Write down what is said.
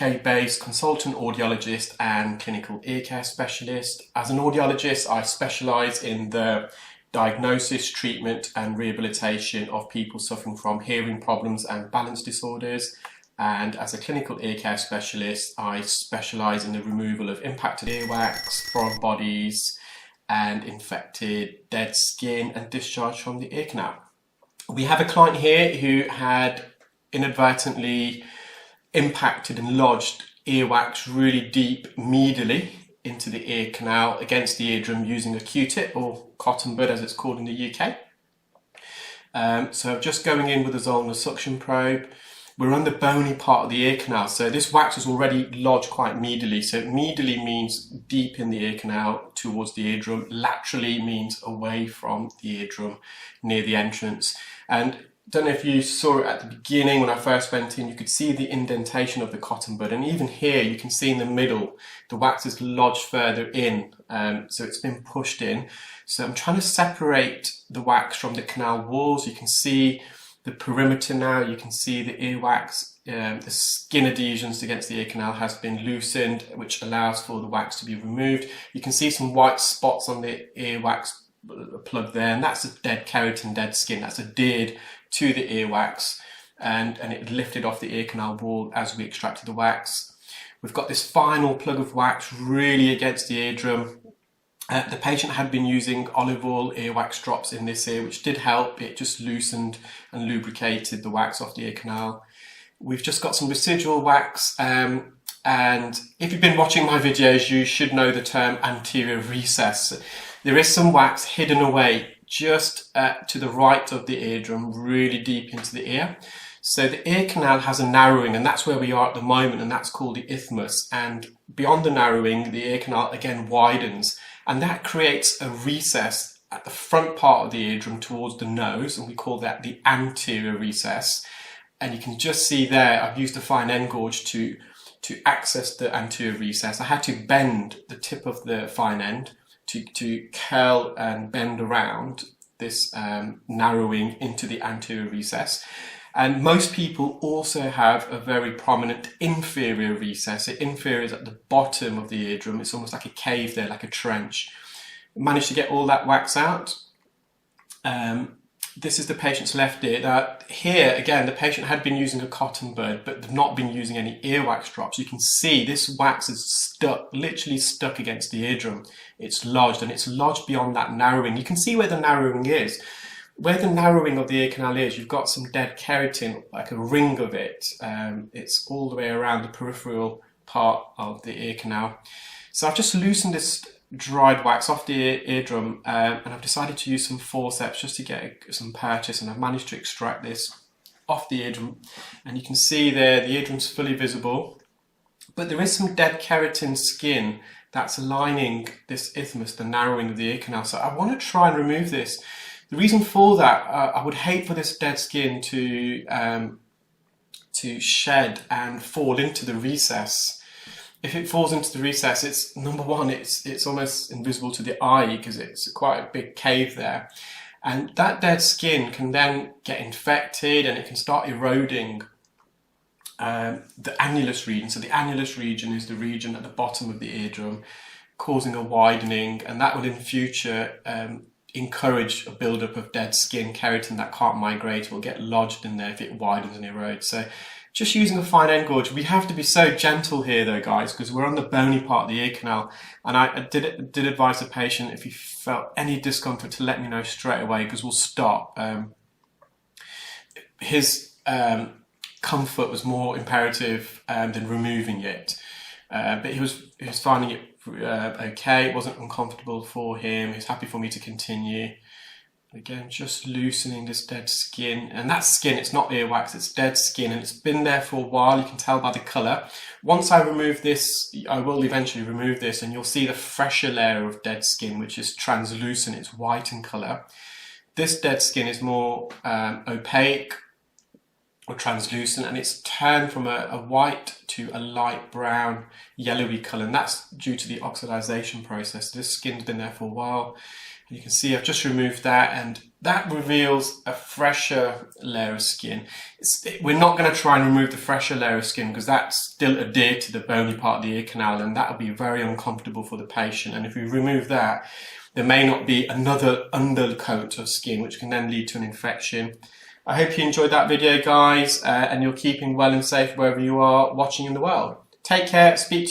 UK-based consultant audiologist and clinical ear care specialist. As an audiologist, I specialise in the diagnosis, treatment and rehabilitation of people suffering from hearing problems and balance disorders. And as a clinical ear care specialist, I specialise in the removal of impacted earwax, foreign bodies and infected dead skin and discharge from the ear canal. We have a client here who had inadvertently impacted and lodged earwax really deep medially into the ear canal against the eardrum using a Q-tip, or cotton bud as it's called in the UK. So just going in with a Zollner suction probe. We're on the bony part of the ear canal, so this wax is already lodged quite medially. So medially means deep in the ear canal towards the eardrum. Laterally means away from the eardrum, near the entrance. And I don't know if you saw it at the beginning when I first went in, you could see the indentation of the cotton bud, and even here you can see in the middle the wax is lodged further in, so it's been pushed in. So I'm trying to separate the wax from the canal walls. You can see the perimeter now, you can see the earwax, the skin adhesions against the ear canal has been loosened, which allows for the wax to be removed. You can see some white spots on the earwax plug there, and that's a dead keratin, dead skin that's adhered to the earwax, and it lifted off the ear canal wall as we extracted the wax. We've got this final plug of wax really against the eardrum. The patient had been using olive oil earwax drops in this ear, which did help. It just loosened and lubricated the wax off the ear canal. We've just got some residual wax, and if you've been watching my videos, you should know the term anterior recess. There is some wax hidden away just to the right of the eardrum, really deep into the ear. So the ear canal has a narrowing, and that's where we are at the moment, and that's called the isthmus. And beyond the narrowing, the ear canal again widens, and that creates a recess at the front part of the eardrum towards the nose, and we call that the anterior recess. And you can just see there, I've used a fine end gauge to access the anterior recess. I had to bend the tip of the fine end to curl and bend around this narrowing into the anterior recess. And most people also have a very prominent inferior recess. The inferior is at the bottom of the eardrum. It's almost like a cave there, like a trench. Managed to get all that wax out. This is the patient's left ear. Now, here again, the patient had been using a cotton bud, but they've not been using any earwax drops. You can see this wax is stuck, literally stuck against the eardrum. It's lodged, and it's lodged beyond that narrowing. You can see where the narrowing is. Where the narrowing of the ear canal is, you've got some dead keratin, like a ring of it. It's all the way around the peripheral part of the ear canal. So I've just loosened this dried wax off the eardrum, and I've decided to use some forceps just to get some purchase, and I've managed to extract this off the eardrum. And you can see there the eardrum's fully visible, but there is some dead keratin skin that's lining this isthmus, the narrowing of the ear canal. So I want to try and remove this. The reason for that, I would hate for this dead skin to shed and fall into the recess. If it falls into the recess, it's number one, it's almost invisible to the eye because it's quite a big cave there. And that dead skin can then get infected, and it can start eroding the annulus region. So the annulus region is the region at the bottom of the eardrum, causing a widening, and that will in future encourage a buildup of dead skin, keratin that can't migrate, will get lodged in there if it widens and erodes. So just using a fine end gauge. We have to be so gentle here though, guys, because we're on the bony part of the ear canal. And I did advise the patient, if he felt any discomfort, to let me know straight away, because we'll stop. His comfort was more imperative than removing it. But he was finding it okay. It wasn't uncomfortable for him. He's happy for me to continue. Again, just loosening this dead skin, and that skin, it's not earwax, it's dead skin, and it's been there for a while. You can tell by the colour. Once I remove this, I will eventually remove this, and you'll see the fresher layer of dead skin, which is translucent, it's white in colour. This dead skin is more opaque or translucent, and it's turned from a white to a light brown, yellowy colour, and that's due to the oxidization process. This skin's been there for a while. You can see I've just removed that, and that reveals a fresher layer of skin. We're not going to try and remove the fresher layer of skin because that's still adhered to the bony part of the ear canal, and that will be very uncomfortable for the patient. And if we remove that, there may not be another undercoat of skin, which can then lead to an infection. I hope you enjoyed that video, guys, and you're keeping well and safe wherever you are watching in the world. Take care, speak to you.